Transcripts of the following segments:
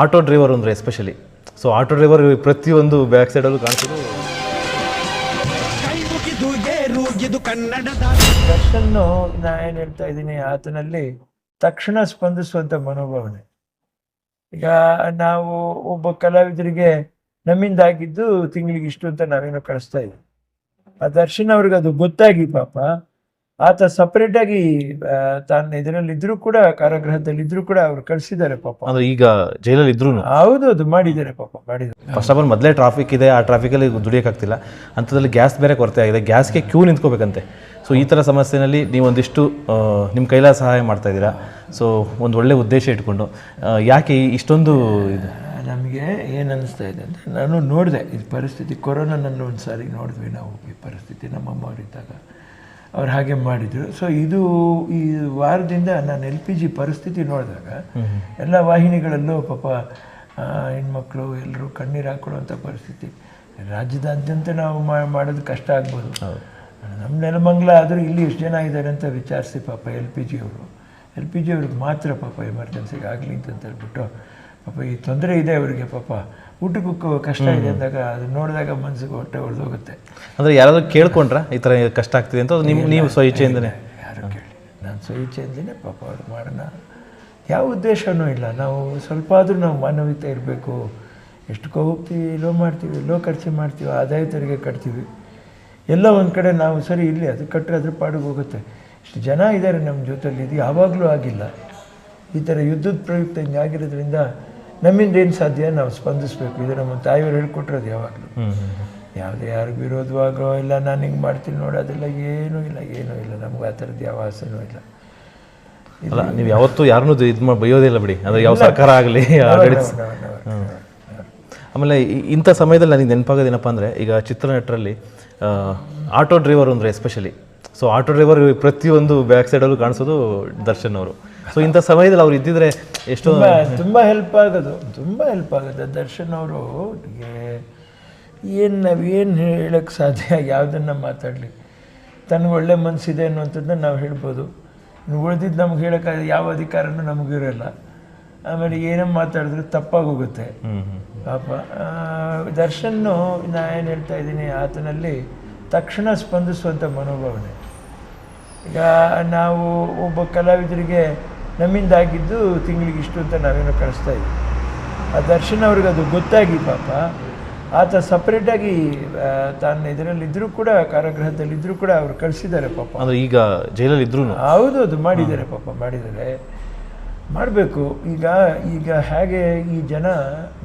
Auto driver ಅಂದರೆ especially so auto driver ಪ್ರತಿಯೊಂದು back ಸೈಡಲ್ಲೂ ಕಾಣಿಸೋದು. Darshan ನಾ ಏನು ಹೇಳ್ತಾ ಇದ್ದೀನಿ, ಆತನಲ್ಲಿ ತಕ್ಷಣ ಸ್ಪಂದಿಸುವಂಥ ಮನೋಭಾವನೆ. ಈಗ ನಾವು ಒಬ್ಬ ಕಲಾವಿದರಿಗೆ ನಮ್ಮಿಂದ ಆಗಿದ್ದು ತಿಂಗಳಿಗೆ ಇಷ್ಟು ಅಂತ ನಾವೇನೋ ಕಳಿಸ್ತಾ ಇದ್ದೀವಿ. ಆ ದರ್ಶನ್ ಅವ್ರಿಗೆ ಅದು ಗೊತ್ತಾಗಿ ಪಾಪ ಆತ ಸಪ್ರೇಟಾಗಿ ತಾನು ಇದರಲ್ಲಿದ್ದರೂ ಕೂಡ, ಕಾರಾಗೃಹದಲ್ಲಿದ್ದರೂ ಕೂಡ ಅವ್ರು ಕಳಿಸಿದ್ದಾರೆ ಪಾಪ. ಅಂದರೆ ಈಗ ಜೈಲಲ್ಲಿ ಇದ್ರೂ ಹೌದು, ಅದು ಮಾಡಿದ್ದಾರೆ ಪಾಪ, ಮಾಡಿದ್ದಾರೆ. ಫಸ್ಟ್ ಆಫ್ ಆಲ್ ಮೊದಲೇ ಟ್ರಾಫಿಕ್ ಇದೆ, ಆ ಟ್ರಾಫಿಕಲ್ಲಿ ದುಡಿಯೋಕ್ಕಾಗ್ತಿಲ್ಲ, ಅಂಥದ್ರಲ್ಲಿ ಗ್ಯಾಸ್ ಬೇರೆ ಕೊರತೆ ಆಗಿದೆ, ಗ್ಯಾಸ್ಗೆ ಕ್ಯೂ ನಿಂತ್ಕೋಬೇಕಂತೆ. ಸೊ ಈ ಥರ ಸಮಸ್ಯೆಯಲ್ಲಿ ನೀವೊಂದಿಷ್ಟು ನಿಮ್ಮ ಕೈಲಾದ ಸಹಾಯ ಮಾಡ್ತಾಯಿದ್ದೀರಾ. ಸೊ ಒಂದು ಒಳ್ಳೆ ಉದ್ದೇಶ ಇಟ್ಕೊಂಡು ಯಾಕೆ ಇಷ್ಟೊಂದು ಇದು ನಮಗೆ ಏನು ಅನ್ನಿಸ್ತಾ ಇದೆ ಅಂದರೆ, ನಾನು ನೋಡಿದೆ ಈ ಪರಿಸ್ಥಿತಿ, ಕೊರೋನಾನಲ್ಲಿ ಒಂದು ಸಾರಿ ನೋಡಿದ್ವಿ ನಾವು ಈ ಪರಿಸ್ಥಿತಿ. ನಮ್ಮಮ್ಮ ಅವರಿದ್ದಾಗ ಅವ್ರು ಹಾಗೆ ಮಾಡಿದರು. ಸೊ ಇದು ಈ ವಾರದಿಂದ ನಾನು LPG ಪರಿಸ್ಥಿತಿ ನೋಡಿದಾಗ ಎಲ್ಲ ವಾಹಿನಿಗಳಲ್ಲೂ ಪಾಪ ಹೆಣ್ಮಕ್ಳು ಎಲ್ಲರೂ ಕಣ್ಣೀರು ಹಾಕೊಳ್ಳುವಂಥ ಪರಿಸ್ಥಿತಿ. ರಾಜ್ಯದಾದ್ಯಂತ ನಾವು ಮಾಡೋದು ಕಷ್ಟ ಆಗ್ಬೋದು. ನಮ್ಮ ನೆಲಮಂಗಲ ಆದರೂ ಇಲ್ಲಿ ಎಷ್ಟು ಜನ ಇದ್ದಾರೆ ಅಂತ ವಿಚಾರಿಸಿ ಪಾಪ LPG ಅವ್ರಿಗೆ ಮಾತ್ರ ಪಾಪ ಎಮರ್ಜೆನ್ಸಿಗೆ ಆಗಲಿ ಅಂತ ಹೇಳ್ಬಿಟ್ಟು ಪಾಪ ಈ ತೊಂದರೆ ಇದೆ ಅವರಿಗೆ, ಪಾಪ ಊಟಕ್ಕೂ ಕಷ್ಟ ಇದೆ ಅಂದಾಗ ಅದು ನೋಡಿದಾಗ ಮನಸ್ಸಿಗೆ ಹೊಟ್ಟೆ ಹೊಡೆದೋಗುತ್ತೆ. ಅಂದರೆ ಯಾರಾದರೂ ಕೇಳ್ಕೊಂಡ್ರೆ ಈ ಥರ ಕಷ್ಟ ಆಗ್ತಿದೆ ಅಂತ ನೀವು ಸ್ವಇಚ್ಛೆಯಿಂದನೇ? ಯಾರು ಕೇಳಿ, ನಾನು ಸ್ವಇಚ್ಛೆಯಿಂದನೇ ಪಾಪ ಅವ್ರು ಮಾಡೋಣ, ಯಾವ ಉದ್ದೇಶವೂ ಇಲ್ಲ. ನಾವು ಸ್ವಲ್ಪ ಆದರೂ ನಾವು ಮಾನವೀಯತೆ ಇರಬೇಕು. ಎಷ್ಟಕ್ಕೋ ಹೋಗ್ತೀವಿ, ಲೋ ಖರ್ಚು ಮಾಡ್ತೀವಿ, ಆದಾಯ ತೆರಿಗೆ ಕಟ್ತೀವಿ, ಎಲ್ಲ ಒಂದು ಕಡೆ ನಾವು ಸರಿ ಇಲ್ಲಿ ಅದು ಕಟ್ಟರೆ ಅದ್ರ ಪಾಡಿಗೆ ಹೋಗುತ್ತೆ. ಇಷ್ಟು ಜನ ಇದ್ದಾರೆ ನಮ್ಮ ಜೊತೆಲಿ, ಇದು ಯಾವಾಗಲೂ ಆಗಿಲ್ಲ. ಈ ಥರ ಯುದ್ಧದ ಪ್ರಯುಕ್ತ ಹಿಂಗಾಗಿರೋದ್ರಿಂದ ನಮ್ಮಿಂದ ಏನು ಸಾಧ್ಯ ನಾವು ಸ್ಪಂದಿಸಬೇಕು. ಇದು ನಮ್ಮ ತಾಯಿಯವರು ಹೇಳ್ಕೊಟ್ಟಿರೋದು ಯಾವಾಗಲೂ. ಯಾವುದೇ ಯಾರಿಗೂ ವಿರೋಧವಾಗೋ ಇಲ್ಲ ನಾನು ಹಿಂಗೆ ಮಾಡ್ತೀನಿ ನೋಡೋದಿಲ್ಲ, ಏನೂ ಇಲ್ಲ ನಮ್ಗೆ ಆ ಥರದ್ದು ಯಾವ ಆಸೆನೂ ಇಲ್ಲ. ಇಲ್ಲ, ನೀವು ಯಾವತ್ತೂ ಯಾರನ್ನೂ ಇದು ಬೈಯೋದಿಲ್ಲ ಬಿಡಿ, ಅಂದರೆ ಯಾವ ಸರ್ಕಾರ ಆಗಲಿ ಆಮೇಲೆ ಇಂಥ ಸಮಯದಲ್ಲಿ ನನಗೆ ನೆನಪಾಗೋದೇನಪ್ಪ ಅಂದರೆ, ಈಗ ಚಿತ್ರನಟರಲ್ಲಿ ಆಟೋ ಡ್ರೈವರ್ ಅಂದರೆ ಎಸ್ಪೆಷಲಿ ಸೊ ಆಟೋ ಡ್ರೈವರ್ ಪ್ರತಿಯೊಂದು ಬ್ಯಾಕ್ ಸೈಡಲ್ಲೂ ಕಾಣಿಸೋದು ದರ್ಶನ್ ಅವರು. ಸೊ ಇಂಥ ಸಮಯದಲ್ಲಿ ಅವ್ರು ಇದ್ದಿದ್ರೆ ಎಷ್ಟೋ ತುಂಬ ಹೆಲ್ಪ್ ಆಗೋದು. ದರ್ಶನ್ ಅವರು ನಾವೇನು ಹೇಳೋಕ್ಕೆ ಸಾಧ್ಯ, ಯಾವುದನ್ನು ಮಾತಾಡಲಿ, ತನಗೆ ಒಳ್ಳೆ ಮನಸ್ಸಿದೆ ಅನ್ನುವಂಥದ್ದನ್ನ ನಾವು ಹೇಳ್ಬೋದು. ಇನ್ನು ಉಳಿದಿದ್ದು ನಮ್ಗೆ ಹೇಳೋಕ್ಕೆ ಯಾವ ಅಧಿಕಾರನೂ ನಮಗಿರೋಲ್ಲ. ಆಮೇಲೆ ಏನೋ ಮಾತಾಡಿದ್ರೆ ತಪ್ಪಾಗೋಗುತ್ತೆ ಪಾಪ. ದರ್ಶನ್ನು ನಾ ಏನು ಹೇಳ್ತಾ ಇದ್ದೀನಿ, ಆತನಲ್ಲಿ ತಕ್ಷಣ ಸ್ಪಂದಿಸುವಂಥ ಮನೋಭಾವನೆ. ಈಗ ನಾವು ಒಬ್ಬ ಕಲಾವಿದರಿಗೆ ನಮ್ಮಿಂದ ಆಗಿದ್ದು ತಿಂಗಳಿಗೆ ಇಷ್ಟು ಅಂತ ನಾವೇನೋ ಕಳಿಸ್ತಾ ಇದ್ದೀವಿ. ಆ ದರ್ಶನ್ ಅವ್ರಿಗೆ ಅದು ಗೊತ್ತಾಗಿ ಪಾಪ ಆತ ಸಪ್ರೇಟಾಗಿ ತಾನು ಇದರಲ್ಲಿದ್ದರೂ ಕೂಡ, ಕಾರಾಗೃಹದಲ್ಲಿದ್ದರೂ ಕೂಡ ಅವ್ರು ಕಳಿಸಿದ್ದಾರೆ ಪಾಪ. ಅಂದರೆ ಈಗ ಜೈಲಲ್ಲಿ ಇದ್ರೂ ಹೌದು, ಅದು ಮಾಡಿದ್ದಾರೆ ಪಾಪ, ಮಾಡಿದ್ದಾರೆ. ಮಾಡಬೇಕು. ಈಗ ಹೇಗೆ ಈ ಜನ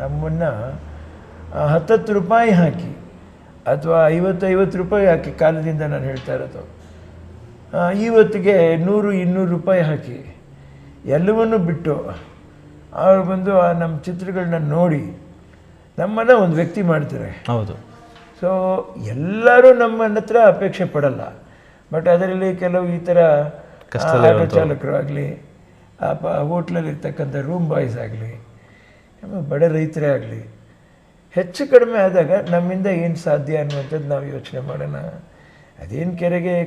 ನಮ್ಮನ್ನು 10 ರೂಪಾಯಿ ಹಾಕಿ ಅಥವಾ 50 ರೂಪಾಯಿ ಹಾಕಿ ಕಾಲದಿಂದ ನಾನು ಹೇಳ್ತಾ ಇರೋದು, ಇವತ್ತಿಗೆ 100-200 ರೂಪಾಯಿ ಹಾಕಿ ಎಲ್ಲವನ್ನೂ ಬಿಟ್ಟು ಅವ್ರು ಬಂದು ನಮ್ಮ ಚಿತ್ರಗಳನ್ನ ನೋಡಿ ನಮ್ಮನ್ನು ಒಂದು ವ್ಯಕ್ತಿ ಮಾಡ್ತಾರೆ. ಹೌದು. ಸೊ ಎಲ್ಲರೂ ನಮ್ಮ ಹತ್ರ ಅಪೇಕ್ಷೆ ಪಡಲ್ಲ. ಬಟ್ ಅದರಲ್ಲಿ ಕೆಲವು ಈ ಥರ ಆಟೋ ಚಾಲಕರು ಆಗಲಿ, ಹೋಟ್ಲಲ್ಲಿರ್ತಕ್ಕಂಥ ರೂಮ್ ಬಾಯ್ಸ್ ಆಗಲಿ, ಬಡ ರೈತರೇ ಆಗಲಿ, ಹೆಚ್ಚು ಕಡಿಮೆ ಆದಾಗ ನಮ್ಮಿಂದ ಏನು ಸಾಧ್ಯ ಅನ್ನುವಂಥದ್ದು ನಾವು ಯೋಚನೆ ಮಾಡೋಣ. ಅದೇನು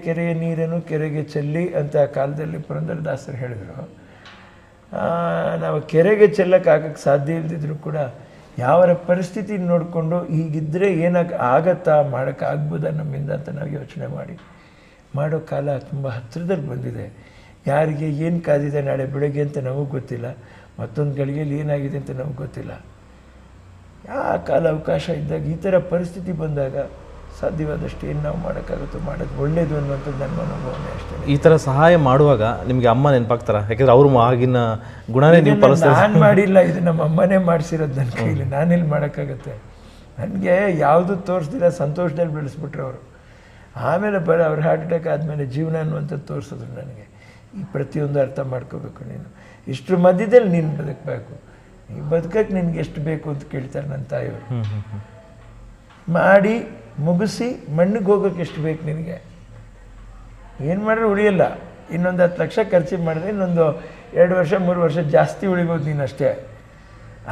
ಕೆರೆಯ ನೀರನ್ನು ಕೆರೆಗೆ ಚೆಲ್ಲಿ ಅಂತ ಆ ಕಾಲದಲ್ಲಿ ಪುರಂದರದಾಸರು ಹೇಳಿದರು. ನಾವು ಕೆರೆಗೆ ಚೆಲ್ಲಕ್ಕಾಗಕ್ಕೆ ಸಾಧ್ಯ ಇಲ್ಲದಿದ್ರೂ ಕೂಡ ಯಾವರ ಪರಿಸ್ಥಿತಿ ನೋಡಿಕೊಂಡು ಹೀಗಿದ್ದರೆ ಆಗತ್ತಾ, ಮಾಡೋಕ್ಕಾಗ್ಬೋದಾ ನಮ್ಮಿಂದ ಅಂತ ನಾವು ಯೋಚನೆ ಮಾಡೋ ಕಾಲ ತುಂಬ ಹತ್ತಿರದಲ್ಲಿ ಬಂದಿದೆ. ಯಾರಿಗೆ ಏನು ಕಾದಿದೆ ನಾಳೆ ಬೆಳಗ್ಗೆ ಅಂತ ನಮಗೆ ಗೊತ್ತಿಲ್ಲ, ಮತ್ತೊಂದು ಗಳಿಗೆಯಲ್ಲಿ ಏನಾಗಿದೆ ಅಂತ ನಮಗೆ ಗೊತ್ತಿಲ್ಲ. ಯಾವ ಕಾಲ ಅವಕಾಶ ಇದ್ದಾಗ ಈ ಥರ ಪರಿಸ್ಥಿತಿ ಬಂದಾಗ ಸಾಧ್ಯವಾದಷ್ಟು ಏನು ನಾವು ಮಾಡೋಕ್ಕಾಗುತ್ತೋ ಮಾಡೋದು ಒಳ್ಳೆಯದು ಅನ್ನುವಂಥದ್ದು ನನ್ನ ಮನೋಭಾವನೆ ಅಷ್ಟೇ. ಈ ಥರ ಸಹಾಯ ಮಾಡುವಾಗ ನಿಮಗೆ ಅಮ್ಮ ನೆನಪಾಗ್ತಾರ? ಯಾಕೆಂದರೆ ಅವರು ಆಗಿನ ಗುಣನೇ ನೀವು ಪಾಲಿಸ್ತಾರೆ. ನಾನು ಮಾಡಿಲ್ಲ, ಇದು ನಮ್ಮ ಅಮ್ಮನೇ ಮಾಡಿಸಿರೋದು ನನ್ನ ಕೈಲಿ. ನಾನೆಲ್ಲಿ ಮಾಡೋಕ್ಕಾಗತ್ತೆ? ನನಗೆ ಯಾವುದು ತೋರಿಸ್ದಿಲ್ಲ ಸಂತೋಷದಲ್ಲಿ ಬೆಳೆಸ್ಬಿಟ್ರು ಅವರು. ಆಮೇಲೆ ಅವ್ರ ಹಾರ್ಟ್ ಅಟ್ಯಾಕ್ ಆದಮೇಲೆ ಜೀವನ ಅನ್ನುವಂಥದ್ದು ತೋರಿಸಿದ್ರು ನನಗೆ. ಈ ಪ್ರತಿಯೊಂದು ಅರ್ಥ ಮಾಡ್ಕೋಬೇಕು, ನೀನು ಇಷ್ಟರ ಮಧ್ಯದಲ್ಲಿ ನೀನು ಬದುಕಬೇಕು, ಈ ಬದುಕಕ್ಕೆ ನಿನ್ಗೆ ಎಷ್ಟು ಬೇಕು ಅಂತ ಕೇಳ್ತಾರೆ ನನ್ನ ತಾಯಿಯವರು. ಮಾಡಿ ಮುಗಿಸಿ ಮಣ್ಣಿಗೆ ಹೋಗೋಕೆ ಎಷ್ಟು ಬೇಕು ನಿನಗೆ? ಏನು ಮಾಡಿದ್ರೆ ಉಳಿಯಲ್ಲ. ಇನ್ನೊಂದು 10 ಲಕ್ಷ ಖರ್ಚು ಮಾಡಿದ್ರೆ ಇನ್ನೊಂದು 2 ವರ್ಷ 3 ವರ್ಷ ಜಾಸ್ತಿ ಉಳಿಬೋದು ನೀನು ಅಷ್ಟೇ.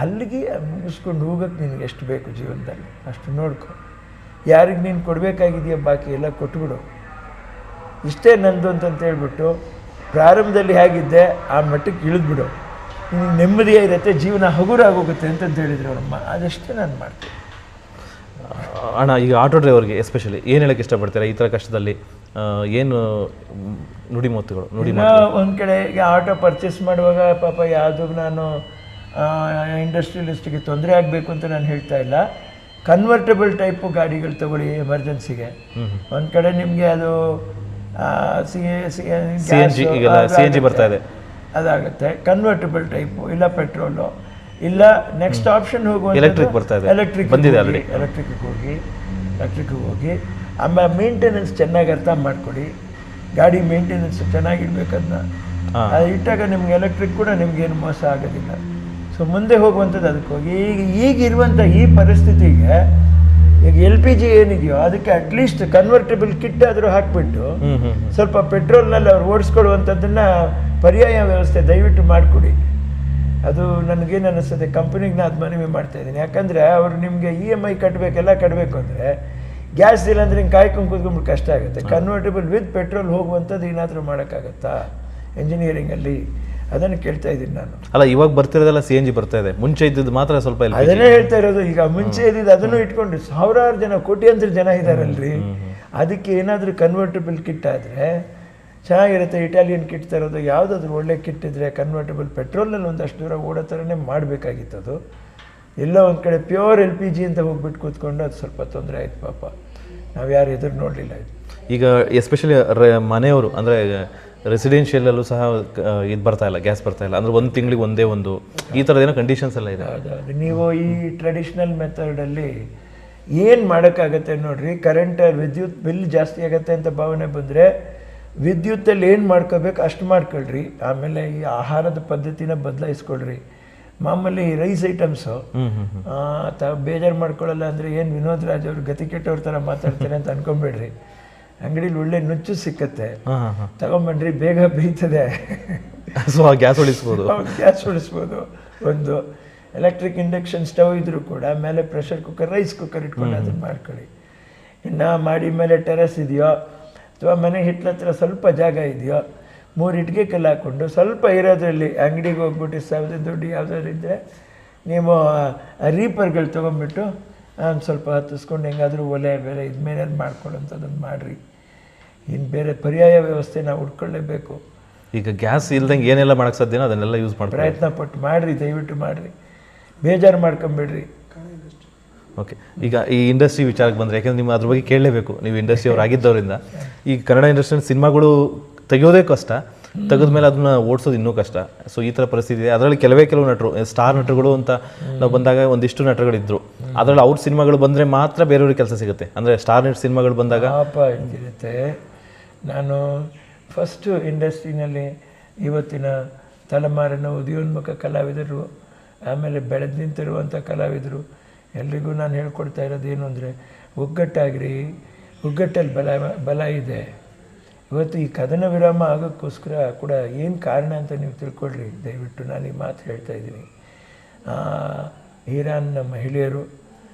ಅಲ್ಲಿಗೆ ಮುಗಿಸ್ಕೊಂಡು ಹೋಗೋಕ್ಕೆ ನಿನಗೆ ಎಷ್ಟು ಬೇಕು ಜೀವನದಲ್ಲಿ ಅಷ್ಟು ನೋಡ್ಕೊ. ಯಾರಿಗೆ ನೀನು ಕೊಡಬೇಕಾಗಿದೆಯೋ ಬಾಕಿ ಎಲ್ಲ ಕೊಟ್ಬಿಡು. ಇಷ್ಟೇ ನಂದು ಅಂತಂತ ಹೇಳ್ಬಿಟ್ಟು ಪ್ರಾರಂಭದಲ್ಲಿ ಹೇಗಿದ್ದೆ ಆ ಮಟ್ಟಕ್ಕೆ ಇಳಿದ್ಬಿಡು. ನಿನಗೆ ನೆಮ್ಮದಿಯೇ ಇರುತ್ತೆ, ಜೀವನ ಹಗುರಾಗೋಗುತ್ತೆ ಅಂತಂದು ಹೇಳಿದ್ರು ಅವರಮ್ಮ. ಅದಷ್ಟೇ ನಾನು ಮಾಡ್ತೀನಿ. ಅಣ್ಣ, ಈಗ ಆಟೋ ಡ್ರೈವರ್ಗೆ ಎಸ್ಪೆಷಲಿ ಏನು ಹೇಳಕ್ಕೆ ಇಷ್ಟಪಡ್ತೀರಾ ಈ ಥರ ಕಷ್ಟದಲ್ಲಿ? ಏನು ನುಡಿಮುತ್ತುಗಳು ಒಂದು ಕಡೆ ಈಗ ಆಟೋ ಪರ್ಚೇಸ್ ಮಾಡುವಾಗ ಪಾಪ ಯಾವುದು ನಾನು ಇಂಡಸ್ಟ್ರಿಯಲಿಸ್ಟಿಗೆ ತೊಂದರೆ ಆಗಬೇಕು ಅಂತ ನಾನು ಹೇಳ್ತಾ ಇಲ್ಲ. ಕನ್ವರ್ಟಬಲ್ ಟೈಪು ಗಾಡಿಗಳು ತೊಗೊಳ್ಳಿ ಎಮರ್ಜೆನ್ಸಿಗೆ. ಒಂದು ಕಡೆ ನಿಮಗೆ ಅದು CNG ಬರ್ತಾ ಇದೆ, ಅದಾಗುತ್ತೆ. ಕನ್ವರ್ಟಬಲ್ ಟೈಪು, ಇಲ್ಲ ಪೆಟ್ರೋಲು, ಇಲ್ಲ ನೆಕ್ಸ್ಟ್ ಆಪ್ಷನ್ ಹೋಗುವ ಎಲೆಕ್ಟ್ರಿಕ್ ಬರ್ತಾ ಇದೆ, ಎಲೆಕ್ಟ್ರಿಕ್ ಹೋಗಿ ಆಮೇಲೆ ಮೇಂಟೆನೆನ್ಸ್ ಚೆನ್ನಾಗಿ ಅರ್ಥ ಮಾಡ್ಕೊಡಿ. ಗಾಡಿ ಮೇಂಟೆನೆನ್ಸ್ ಚೆನ್ನಾಗಿರ್ಬೇಕದನ್ನ ಅದು ಇಟ್ಟಾಗ ನಿಮ್ಗೆ ಎಲೆಕ್ಟ್ರಿಕ್ ಕೂಡ ನಿಮ್ಗೇನು ಮೋಸ ಆಗೋದಿಲ್ಲ. ಸೊ ಮುಂದೆ ಹೋಗುವಂಥದ್ದು ಅದಕ್ಕೆ ಹೋಗಿ. ಈಗಿರುವಂಥ ಈ ಪರಿಸ್ಥಿತಿಗೆ ಈಗ LPG ಏನಿದೆಯೋ ಅದಕ್ಕೆ ಅಟ್ಲೀಸ್ಟ್ ಕನ್ವರ್ಟಬಲ್ ಕಿಟ್ ಆದರೂ ಹಾಕಿಬಿಟ್ಟು ಸ್ವಲ್ಪ ಪೆಟ್ರೋಲ್ನಲ್ಲಿ ಅವ್ರು ಓಡಿಸ್ಕೊಳ್ಳುವಂಥದ್ದನ್ನು ಪರ್ಯಾಯ ವ್ಯವಸ್ಥೆ ದಯವಿಟ್ಟು ಮಾಡಿಕೊಡಿ. ಅದು ನನಗೇನು ಅನ್ನಿಸ್ತದೆ, ಕಂಪ್ನಿಗೆ ನಾನು ಅದು ಮನವಿ ಮಾಡ್ತಾಯಿದ್ದೀನಿ. ಯಾಕಂದರೆ ಅವರು ನಿಮಗೆ EMI ಕಟ್ಟಬೇಕೆಲ್ಲ ಕಟ್ಟಬೇಕು ಅಂದರೆ ಗ್ಯಾಸ್ ಇಲ್ಲ ಅಂದರೆ ಹಿಂಗೆ ಕಾಯ್ಕೊಂಡು ಕೂತ್ಕೊಂಡ್ಬಿಟ್ಟು ಕಷ್ಟ ಆಗುತ್ತೆ. ಕನ್ವರ್ಟಬಲ್ ವಿತ್ ಪೆಟ್ರೋಲ್ ಹೋಗುವಂಥದ್ದು ಏನಾದರೂ ಮಾಡೋಕ್ಕಾಗತ್ತಾ ಇಂಜಿನಿಯರಿಂಗಲ್ಲಿ? ಅದನ್ನು ಕೇಳ್ತಾ ಇದ್ದೀನಿ ನಾನು. ಅಲ್ಲ, ಇವಾಗ ಬರ್ತಿರೋದೆಲ್ಲ CNG ಬರ್ತಾ ಇದೆ, ಮುಂಚೆ ಇದ್ದದ್ದು ಮಾತ್ರ ಸ್ವಲ್ಪ ಅದನ್ನೇ ಹೇಳ್ತಾ ಇರೋದು. ಈಗ ಮುಂಚೆ ಇದ್ದಿದ್ದು ಅದನ್ನು ಇಟ್ಕೊಂಡು ಸಾವಿರಾರು ಜನ, ಕೋಟ್ಯಾಂತರ ಜನ ಇದ್ದಾರಲ್ರಿ. ಅದಕ್ಕೆ ಏನಾದರೂ ಕನ್ವರ್ಟಬಲ್ ಕಿಟ್ ಆದರೆ ಚೆನ್ನಾಗಿರುತ್ತೆ. ಇಟಾಲಿಯನ್ ಕಿಟ್ ತರೋದು, ಯಾವುದಾದ್ರೂ ಒಳ್ಳೆ ಕಿಟ್ ಇದ್ದರೆ ಕನ್ವರ್ಟಬಲ್ ಪೆಟ್ರೋಲ್ನಲ್ಲಿ ಒಂದಷ್ಟು ದೂರ ಓಡೋ ಥರನೇ ಮಾಡಬೇಕಾಗಿತ್ತು. ಅದು ಎಲ್ಲ ಒಂದು ಕಡೆ ಪ್ಯೂರ್ LPG ಅಂತ ಹೋಗ್ಬಿಟ್ಟು ಕೂತ್ಕೊಂಡು ಅದು ಸ್ವಲ್ಪ ತೊಂದರೆ ಆಯ್ತು ಪಾಪ. ನಾವು ಯಾರು ಎದುರು ನೋಡಲಿಲ್ಲ. ಇದು ಈಗ ಎಸ್ಪೆಷಲಿ ಮನೆಯವರು ಅಂದರೆ ರೆಸಿಡೆನ್ಷಿಯಲಲ್ಲೂ ಸಹ ಇದು ಬರ್ತಾ ಇಲ್ಲ, ಗ್ಯಾಸ್ ಬರ್ತಾ ಇಲ್ಲ. ಅಂದರೆ ಒಂದು ತಿಂಗಳಿಗೆ ಒಂದೇ ಒಂದು ಈ ಥರದ್ದೇನೋ ಕಂಡೀಷನ್ಸ್ ಎಲ್ಲ ಇದೆ. ಹೌದೌದು. ನೀವು ಈ ಟ್ರೆಡಿಷ್ನಲ್ ಮೆಥಡಲ್ಲಿ ಏನು ಮಾಡೋಕ್ಕಾಗತ್ತೆ ನೋಡಿರಿ. ಕರೆಂಟ್ ವಿದ್ಯುತ್ ಬಿಲ್ ಜಾಸ್ತಿ ಆಗುತ್ತೆ ಅಂತ ಭಾವನೆ ಬಂದರೆ ವಿದ್ಯುತ್ತಲ್ಲಿ ಏನು ಮಾಡ್ಕೋಬೇಕು ಅಷ್ಟು ಮಾಡ್ಕೊಳ್ರಿ. ಆಮೇಲೆ ಈ ಆಹಾರದ ಪದ್ಧತಿನ ಬದಲಾಯಿಸ್ಕೊಳ್ರಿ. ಮಾಮೂಲಿ ರೈಸ್ ಐಟಮ್ಸು ಬೇಜಾರು ಮಾಡ್ಕೊಳ್ಳಲ್ಲ ಅಂದರೆ ಏನು ವಿನೋದ್ ರಾಜ್ ಅವರು ಗತಿ ಕೆಟ್ಟವ್ರ ಥರ ಮಾತಾಡ್ತಾರೆ ಅಂತ ಅನ್ಕೊಂಬೇಡ್ರಿ. ಅಂಗಡೀಲಿ ಒಳ್ಳೆ ನುಚ್ಚು ಸಿಕ್ಕತ್ತೆ, ತಗೊಂಬನ್ರಿ, ಬೇಗ ಬೇಯ್ತದೆ. So gas ಉಳಿಸ್ಬೋದು. ಒಂದು ಎಲೆಕ್ಟ್ರಿಕ್ ಇಂಡಕ್ಷನ್ ಸ್ಟವ್ ಇದ್ರೂ ಕೂಡ ಮೇಲೆ ಪ್ರೆಷರ್ ಕುಕ್ಕರ್, ರೈಸ್ ಕುಕ್ಕರ್ ಇಟ್ಕೊಂಡು ಅದನ್ನು ಮಾಡ್ಕೊಳ್ಳಿ. ಇನ್ನು ಮಾಡಿ ಮೇಲೆ ಟೆರೆಸ್ ಇದೆಯೋ ಅಥವಾ ಮನೆ ಹಿಟ್ಲತ್ರ ಸ್ವಲ್ಪ ಜಾಗ ಇದೆಯೋ 3 ಇಟ್ಟಿಗೆ ಕಲ್ಲು ಹಾಕ್ಕೊಂಡು ಸ್ವಲ್ಪ ಇರೋದ್ರಲ್ಲಿ ಅಂಗಡಿಗೆ ಹೋಗ್ಬಿಟ್ಟು ಸಾವಿರ ದುಡ್ಡು ಯಾವುದಾದ್ರು ಇದ್ದರೆ ನೀವು ರೀಪರ್ಗಳು ತೊಗೊಂಡ್ಬಿಟ್ಟು ಸ್ವಲ್ಪ ಹತ್ತಿಸ್ಕೊಂಡು ಹೆಂಗಾದರೂ ಒಲೆ ಬೇರೆ ಇದ್ಮೇಲೆ ಮಾಡ್ಕೊಳ್ಳೋಂಥದ್ದನ್ನು ಮಾಡಿರಿ. ಇನ್ನು ಬೇರೆ ಪರ್ಯಾಯ ವ್ಯವಸ್ಥೆ ನಾವು ಹುಡ್ಕೊಳ್ಳೇಬೇಕು. ಈಗ ಗ್ಯಾಸ್ ಇಲ್ದಂಗೆ ಏನೆಲ್ಲ ಮಾಡೋಕ್ಕೆ ಸಾಧ್ಯನೋ ಅದನ್ನೆಲ್ಲ ಯೂಸ್ ಮಾಡಿ ಪ್ರಯತ್ನ ಪಟ್ಟು ಮಾಡಿರಿ, ದಯವಿಟ್ಟು ಮಾಡಿರಿ, ಬೇಜಾರು ಮಾಡ್ಕೊಂಬೇಡ್ರಿ. ಓಕೆ, ಈಗ ಈ ಇಂಡಸ್ಟ್ರಿ ವಿಚಾರಕ್ಕೆ ಬಂದರೆ, ಯಾಕೆಂದರೆ ನಿಮ್ಮ ಅದ್ರ ಬಗ್ಗೆ ಕೇಳಲೇಬೇಕು, ನೀವು ಇಂಡಸ್ಟ್ರಿ ಅವ್ರು ಆಗಿದ್ದವರಿಂದ. ಈ ಕನ್ನಡ ಇಂಡಸ್ಟ್ರಿಯಲ್ಲಿ ಸಿನಿಮಾಗಳು ತೆಗೆಯೋದೇ ಕಷ್ಟ, ತೆಗೆದ್ಮೇಲೆ ಅದನ್ನ ಓಡಿಸೋದು ಇನ್ನೂ ಕಷ್ಟ. ಸೊ ಈ ಥರ ಪರಿಸ್ಥಿತಿ ಇದೆ. ಅದರಲ್ಲಿ ಕೆಲವು ನಟರು, ಸ್ಟಾರ್ ನಟರುಗಳು ಅಂತ ನಾವು ಬಂದಾಗ ಒಂದಿಷ್ಟು ನಟರುಗಳಿದ್ದರು. ಅದರಲ್ಲಿ ಅವ್ರ ಸಿನಿಮಾಗಳು ಬಂದರೆ ಮಾತ್ರ ಬೇರೆಯವ್ರಿಗೆ ಕೆಲಸ ಸಿಗುತ್ತೆ. ಅಂದರೆ ಸ್ಟಾರ್ ನಟ ಸಿನಿಮಾಗಳು ಬಂದಾಗ ಪಾಪ ಹೆಂಗಿರುತ್ತೆ. ನಾನು ಫಸ್ಟು ಇಂಡಸ್ಟ್ರಿನಲ್ಲಿ ಇವತ್ತಿನ ತಲೆಮಾರಿನ ಉದಯೋನ್ಮುಖ ಕಲಾವಿದರು, ಆಮೇಲೆ ಬೆಳೆದು ನಿಂತಿರುವಂಥ ಕಲಾವಿದರು ಎಲ್ರಿಗೂ ನಾನು ಹೇಳ್ಕೊಡ್ತಾ ಇರೋದೇನು ಅಂದರೆ ಒಗ್ಗಟ್ಟಾಗಿರಿ. ಒಗ್ಗಟ್ಟಲ್ಲಿ ಬಲ ಇದೆ. ಇವತ್ತು ಈ ಕದನ ವಿರಾಮ ಆಗೋಕ್ಕೋಸ್ಕರ ಕೂಡ ಏನು ಕಾರಣ ಅಂತ ನೀವು ತಿಳ್ಕೊಳ್ರಿ ದಯವಿಟ್ಟು. ನಾನು ಈ ಮಾತು ಹೇಳ್ತಾ ಇದ್ದೀನಿ. ಇರಾನ್ನ ಮಹಿಳೆಯರು,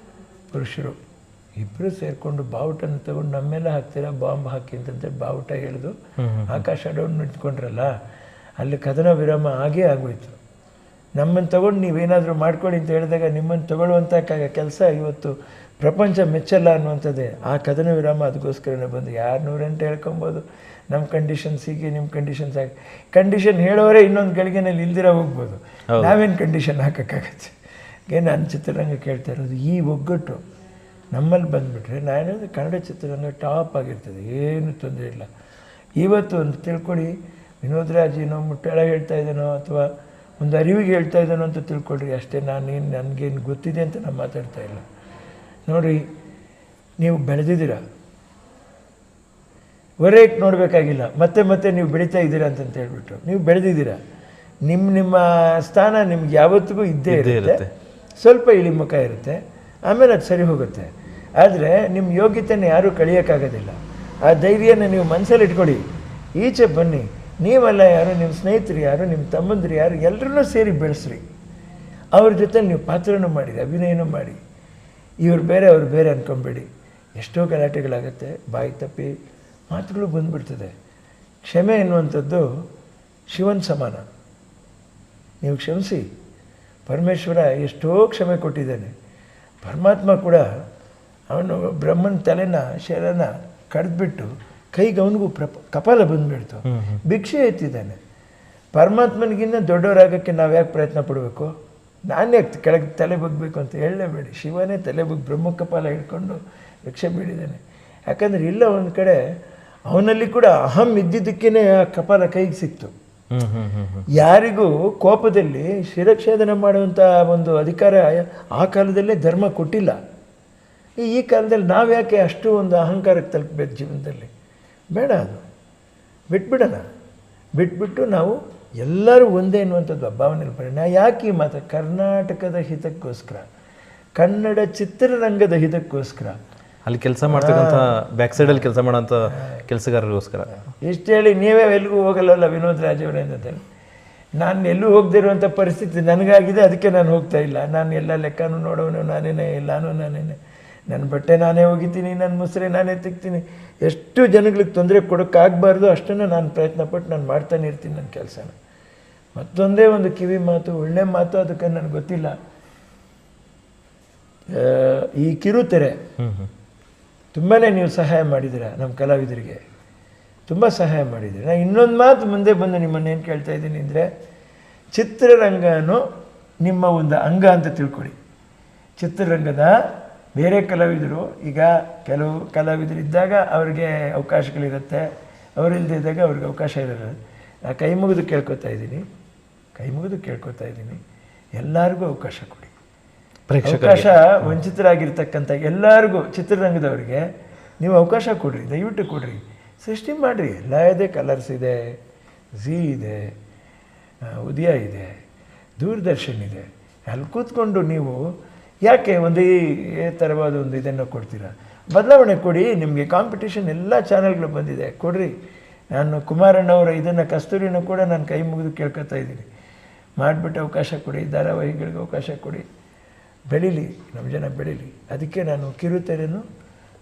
ಪುರುಷರು ಇಬ್ಬರು ಸೇರಿಕೊಂಡು ಬಾವುಟನ್ನು ತಗೊಂಡು ನಮ್ಮೆಲ್ಲ ಹಾಕ್ತೀರಾ ಬಾಂಬ್ ಹಾಕಿ ಅಂತಂತೇಳಿ ಬಾವುಟ ಎಳೆದು ಆಕಾಶ ಡೌನ್ ನಿಂತ್ಕೊಂಡ್ರಲ್ಲ, ಅಲ್ಲಿ ಕದನ ವಿರಾಮ ಆಗೇ ಆಗೋಯ್ತು. ನಮ್ಮನ್ನು ತಗೊಂಡು ನೀವೇನಾದರೂ ಮಾಡ್ಕೊಳ್ಳಿ ಅಂತ ಹೇಳಿದಾಗ ನಿಮ್ಮನ್ನು ತಗೊಳ್ಳುವಂಥ ಕೆಲಸ ಇವತ್ತು ಪ್ರಪಂಚ ಮೆಚ್ಚಲ್ಲ ಅನ್ನುವಂಥದ್ದೇ. ಆ ಕದನ ವಿರಾಮ ಅದಕ್ಕೋಸ್ಕರನೇ ಬಂದು. ಯಾರು 108 ಹೇಳ್ಕೊಬೋದು, ನಮ್ಮ ಕಂಡೀಷನ್ಸ್ ಹೀಗೆ, ನಿಮ್ಮ ಕಂಡೀಷನ್ಸ್ ಹಾಗೆ. ಕಂಡೀಷನ್ ಹೇಳೋರೇ ಇನ್ನೊಂದು ಗಳಿಗೆನಲ್ಲಿ ಇಲ್ದಿರ ಹೋಗ್ಬೋದು. ನಾವೇನು ಕಂಡೀಷನ್ ಹಾಕೋಕ್ಕಾಗತ್ತೆ? ಏನು ನನ್ನ ಚಿತ್ರರಂಗ ಕೇಳ್ತಾ ಇರೋದು ಈ ಒಗ್ಗಟ್ಟು ನಮ್ಮಲ್ಲಿ ಬಂದುಬಿಟ್ರೆ ನಾನು ಕನ್ನಡ ಚಿತ್ರರಂಗ ಟಾಪ್ ಆಗಿರ್ತದೆ, ಏನು ತೊಂದರೆ ಇಲ್ಲ. ಇವತ್ತು ಒಂದು ತಿಳ್ಕೊಳ್ಳಿ, ವಿನೋದ್ ರಾಜ್ ಏನೋ ಮುಟ್ಟಳ ಹೇಳ್ತಾ ಇದ್ದಾನೋ ಅಥವಾ ಒಂದು ಅರಿವಿಗೆ ಹೇಳ್ತಾ ಇದ್ದಾನೋ ಅಂತ ತಿಳ್ಕೊಳ್ರಿ ಅಷ್ಟೇ. ನಾನೇನು ನನಗೇನು ಗೊತ್ತಿದೆ ಅಂತ ನಾನು ಮಾತಾಡ್ತಾ ಇಲ್ಲ. ನೋಡಿರಿ, ನೀವು ಬೆಳೆದಿದ್ದೀರ, ಹೊರಗೆ ನೋಡಬೇಕಾಗಿಲ್ಲ. ಮತ್ತೆ ನೀವು ಬೆಳೀತಾ ಇದ್ದೀರಾ ಅಂತಂತ ಹೇಳ್ಬಿಟ್ಟು ನೀವು ಬೆಳೆದಿದ್ದೀರ. ನಿಮ್ಮ ಸ್ಥಾನ ನಿಮ್ಗೆ ಯಾವತ್ತಿಗೂ ಇದ್ದೇ ಇರುತ್ತೆ. ಸ್ವಲ್ಪ ಇಳಿಮುಖ ಇರುತ್ತೆ, ಆಮೇಲೆ ಅದು ಸರಿ ಹೋಗುತ್ತೆ. ಆದರೆ ನಿಮ್ಮ ಯೋಗ್ಯತೆಯನ್ನು ಯಾರೂ ಕಳಿಯೋಕ್ಕಾಗೋದಿಲ್ಲ. ಆ ಧೈರ್ಯನ ನೀವು ಮನಸ್ಸಲ್ಲಿ ಇಟ್ಕೊಳ್ಳಿ. ಈಚೆ ಬನ್ನಿ. ನೀವೆಲ್ಲ ಯಾರು, ನಿಮ್ಮ ಸ್ನೇಹಿತರು ಯಾರು, ನಿಮ್ಮ ತಮ್ಮಂದಿರು ಯಾರು, ಎಲ್ಲರನ್ನೂ ಸೇರಿ ಬೆಳೆಸ್ರಿ. ಅವ್ರ ಜೊತೆ ನೀವು ಪಾತ್ರನೂ ಮಾಡಿರಿ, ಅಭಿನಯನೂ ಮಾಡಿ. ಇವ್ರು ಬೇರೆ ಅವ್ರು ಬೇರೆ ಅಂದ್ಕೊಂಬೇಡಿ. ಎಷ್ಟೋ ಗಲಾಟೆಗಳಾಗುತ್ತೆ, ಬಾಯಿ ತಪ್ಪಿ ಮಾತುಗಳು ಬಂದುಬಿಡ್ತದೆ. ಕ್ಷಮೆ ಎನ್ನುವಂಥದ್ದು ಶಿವನ ಸಮಾನ. ನೀವು ಕ್ಷಮಿಸಿ. ಪರಮೇಶ್ವರ ಎಷ್ಟೋ ಕ್ಷಮೆ ಕೊಟ್ಟಿದ್ದಾನೆ. ಪರಮಾತ್ಮ ಕೂಡ ಅವನು ಬ್ರಹ್ಮನ ತಲೆನ ಶರನ ಕಡ್ದುಬಿಟ್ಟು ಕೈಗೆ ಅವನಿಗೂ ಕಪಾಲ ಬಂದುಬಿಡ್ತು, ಭಿಕ್ಷೆ ಎತ್ತಿದ್ದಾನೆ. ಪರಮಾತ್ಮನಿಗಿನ್ನ ದೊಡ್ಡವರಾಗಕ್ಕೆ ನಾವು ಯಾಕೆ ಪ್ರಯತ್ನ ಪಡಬೇಕು? ನಾನು ಯಾಕೆ ಕೆಳಗೆ ತಲೆ ಬಗ್ಬೇಕು ಅಂತ ಹೇಳಲೇಬೇಡಿ. ಶಿವನೇ ತಲೆ ಬಗ್ಗೆ ಬ್ರಹ್ಮ ಕಪಾಲ ಹಿಡ್ಕೊಂಡು ಭಿಕ್ಷೆ ಬೇಡಿದ್ದಾನೆ. ಯಾಕಂದರೆ ಇಲ್ಲ ಒಂದು ಕಡೆ ಅವನಲ್ಲಿ ಕೂಡ ಅಹಂ ಇದ್ದಿದ್ದಕ್ಕೇ ಆ ಕಪಾಲ ಕೈಗೆ ಸಿಕ್ತು. ಯಾರಿಗೂ ಕೋಪದಲ್ಲಿ ಶಿರಚ್ಛೇದನ ಮಾಡುವಂಥ ಒಂದು ಅಧಿಕಾರ ಆ ಕಾಲದಲ್ಲೇ ಧರ್ಮ ಕೊಟ್ಟಿಲ್ಲ. ಈ ಕಾಲದಲ್ಲಿ ನಾವು ಯಾಕೆ ಅಷ್ಟು ಒಂದು ಅಹಂಕಾರಕ್ಕೆ ತಲುಪಬೇಕು ಜೀವನದಲ್ಲಿ? ಬೇಡ, ಅದು ಬಿಟ್ಬಿಡೋಣ. ಬಿಟ್ಬಿಟ್ಟು ನಾವು ಎಲ್ಲರೂ ಒಂದೇ ಅನ್ನುವಂಥದ್ದು ಭಾವನೆಯಲ್ಲಿ ಬರೋಣ. ಯಾಕೆ ಈ ಮಾತು? ಕರ್ನಾಟಕದ ಹಿತಕ್ಕೋಸ್ಕರ, ಕನ್ನಡ ಚಿತ್ರರಂಗದ ಹಿತಕ್ಕೋಸ್ಕರ, ಅಲ್ಲಿ ಕೆಲಸ ಮಾಡ್ತಕ್ಕಂಥ ಬ್ಯಾಕ್ ಸೈಡಲ್ಲಿ ಕೆಲಸ ಮಾಡೋಂಥ ಕೆಲಸಗಾರರಿಗೋಸ್ಕರ. ಇಷ್ಟು ಹೇಳಿ ನೀವೇ ಎಲ್ಲಿಗೂ ಹೋಗಲ್ಲಲ್ಲ ವಿನೋದ್ ರಾಜ್ ಅವರೇ ಅಂತೇಳಿ. ನಾನು ಎಲ್ಲೂ ಹೋಗದಿರುವಂಥ ಪರಿಸ್ಥಿತಿ ನನಗಾಗಿದೆ, ಅದಕ್ಕೆ ನಾನು ಹೋಗ್ತಾ ಇಲ್ಲ. ನಾನು ಎಲ್ಲ ಲೆಕ್ಕನೂ ನೋಡೋನು ನಾನೇನೆ, ಎಲ್ಲನೂ ನಾನೇನೆ. ನನ್ನ ಬಟ್ಟೆ ನಾನೇ ಒಗಿತೀನಿ, ನನ್ನ ಮುಸ್ರೆ ನಾನೇ ತೆಗ್ತೀನಿ. ಎಷ್ಟು ಜನಗಳಿಗೆ ತೊಂದರೆ ಕೊಡೋಕ್ಕಾಗಬಾರ್ದು ಅಷ್ಟನ್ನು ನಾನು ಪ್ರಯತ್ನಪಟ್ಟು ನಾನು ಮಾಡ್ತಾನೆ ಇರ್ತೀನಿ ನನ್ನ ಕೆಲಸನ. ಮತ್ತೊಂದೇ ಒಂದು ಕಿವಿ ಮಾತು, ಒಳ್ಳೆ ಮಾತು, ಅದಕ್ಕೆ ನನಗೆ ಗೊತ್ತಿಲ್ಲ. ಈ ಕಿರುತೆರೆ ತುಂಬಾ ನೀವು ಸಹಾಯ ಮಾಡಿದ್ದೀರ ನಮ್ಮ ಕಲಾವಿದರಿಗೆ, ತುಂಬ ಸಹಾಯ ಮಾಡಿದ್ದೀರ. ನಾನು ಇನ್ನೊಂದು ಮಾತು ಮುಂದೆ ಬಂದು ನಿಮ್ಮನ್ನೇನು ಕೇಳ್ತಾ ಇದ್ದೀನಿ ಅಂದರೆ, ಚಿತ್ರರಂಗನೂ ನಿಮ್ಮ ಒಂದು ಅಂಗ ಅಂತ ತಿಳ್ಕೊಳ್ಳಿ. ಚಿತ್ರರಂಗದ ಬೇರೆ ಕಲಾವಿದರು, ಈಗ ಕೆಲವು ಕಲಾವಿದರಿದ್ದಾಗ ಅವ್ರಿಗೆ ಅವಕಾಶಗಳಿರುತ್ತೆ, ಅವರಿಲ್ಲದೆ ಇದ್ದಾಗ ಅವ್ರಿಗೆ ಅವಕಾಶ ಇರೋಲ್ಲ. ನಾನು ಕೈ ಮುಗಿದು ಕೇಳ್ಕೊತಾ ಇದ್ದೀನಿ, ಎಲ್ಲರಿಗೂ ಅವಕಾಶ ಕೊಡಿ. ಅವಕಾಶ ವಂಚಿತರಾಗಿರ್ತಕ್ಕಂಥ ಎಲ್ಲರಿಗೂ, ಚಿತ್ರರಂಗದವರಿಗೆ ನೀವು ಅವಕಾಶ ಕೊಡ್ರಿ, ದಯವಿಟ್ಟು ಕೊಡ್ರಿ, ಸೃಷ್ಟಿ ಮಾಡಿರಿ. ಎಲ್ಲ ಇದೆ, ಕಲರ್ಸ್ ಇದೆ, ಝೀ ಇದೆ, ಉದಯ ಇದೆ, ದೂರದರ್ಶನ್ ಇದೆ. ಅಲ್ಲಿ ಕೂತ್ಕೊಂಡು ನೀವು ಯಾಕೆ ಒಂದೇ ಥರವಾದ ಒಂದು ಇದನ್ನು ಕೊಡ್ತೀರಾ? ಬದಲಾವಣೆ ಕೊಡಿ. ನಿಮಗೆ ಕಾಂಪಿಟೇಷನ್ ಎಲ್ಲ ಚಾನೆಲ್ಗಳು ಬಂದಿದೆ, ಕೊಡ್ರಿ. ನಾನು ಕುಮಾರಣ್ಣವರ ಇದನ್ನು ಕಸ್ತೂರಿನ ಕೂಡ ನಾನು ಕೈ ಮುಗಿದು ಕೇಳ್ಕೊತಾ ಇದ್ದೀನಿ, ಮಾಡಿಬಿಟ್ಟು ಅವಕಾಶ ಕೊಡಿ, ಧಾರಾವಾಹಿಗಳಿಗೆ ಅವಕಾಶ ಕೊಡಿ, ಬೆಳೀಲಿ, ನಮ್ಮ ಜನ ಬೆಳೀಲಿ. ಅದಕ್ಕೆ ನಾನು ಕಿರುತೆರೆನೂ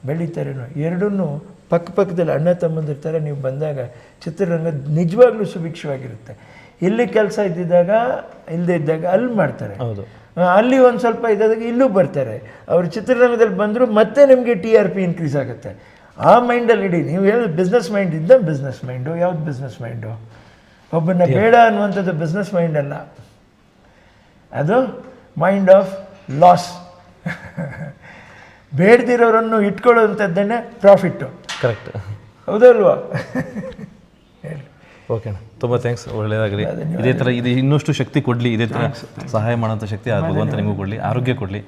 ಬೆಳಿತೆರೆನೂ ಎರಡನ್ನೂ ಪಕ್ಕದಲ್ಲಿ ಅಣ್ಣ ತಮ್ಮಂದಿರ ಥರ ನೀವು ಬಂದಾಗ ಚಿತ್ರರಂಗ ನಿಜವಾಗ್ಲೂ ಸುಭಿಕ್ಷವಾಗಿರುತ್ತೆ. ಇಲ್ಲಿ ಕೆಲಸ ಇದ್ದಿದ್ದಾಗ, ಇಲ್ಲದೆ ಇದ್ದಾಗ ಅಲ್ಲಿ ಮಾಡ್ತಾರೆ, ಅಲ್ಲಿ ಒಂದು ಸ್ವಲ್ಪ ಇದ್ದಾಗ ಇಲ್ಲೂ ಬರ್ತಾರೆ. ಅವರು ಚಿತ್ರರಂಗದಲ್ಲಿ ಬಂದರೂ ಮತ್ತೆ ನಿಮಗೆ TRP ಇನ್ಕ್ರೀಸ್ ಆಗುತ್ತೆ. ಆ ಮೈಂಡಲ್ಲಿ ಇಡಿ. ನೀವು ಹೇಳೋದು ಬಿಸ್ನೆಸ್ ಮೈಂಡ್ ಇದ್ದ ಬಿಸ್ನೆಸ್ ಮೈಂಡು. ಯಾವ್ದು ಬಿಸ್ನೆಸ್ ಮೈಂಡು? ಒಬ್ಬನ ಬೇಡ ಅನ್ನುವಂಥದ್ದು ಬಿಸ್ನೆಸ್ ಮೈಂಡ್ ಅಲ್ಲ, ಅದು ಮೈಂಡ್ ಆಫ್ ಲಾಸ್. ಬೇಡದಿರೋರನ್ನು ಇಟ್ಕೊಳ್ಳೋವಂಥದ್ದನ್ನೇ ಪ್ರಾಫಿಟ್ಟು. ಕರೆಕ್ಟ್, ಹೌದಲ್ವಾ? ಹೇಳಿ. ಓಕೆ ಅಣ್ಣ, ತುಂಬ ಥ್ಯಾಂಕ್ಸ್. ಒಳ್ಳೆಯದಾಗಲಿ. ಇದೇ ಥರ ಇದು ಇನ್ನಷ್ಟು ಶಕ್ತಿ ಕೊಡಲಿ, ಇದೇ ಥರ ಸಹಾಯ ಮಾಡೋಂಥ ಶಕ್ತಿ ಭಗವಂತ ನಿಮಗೂ ಕೊಡಲಿ, ಆರೋಗ್ಯ ಕೊಡಲಿ.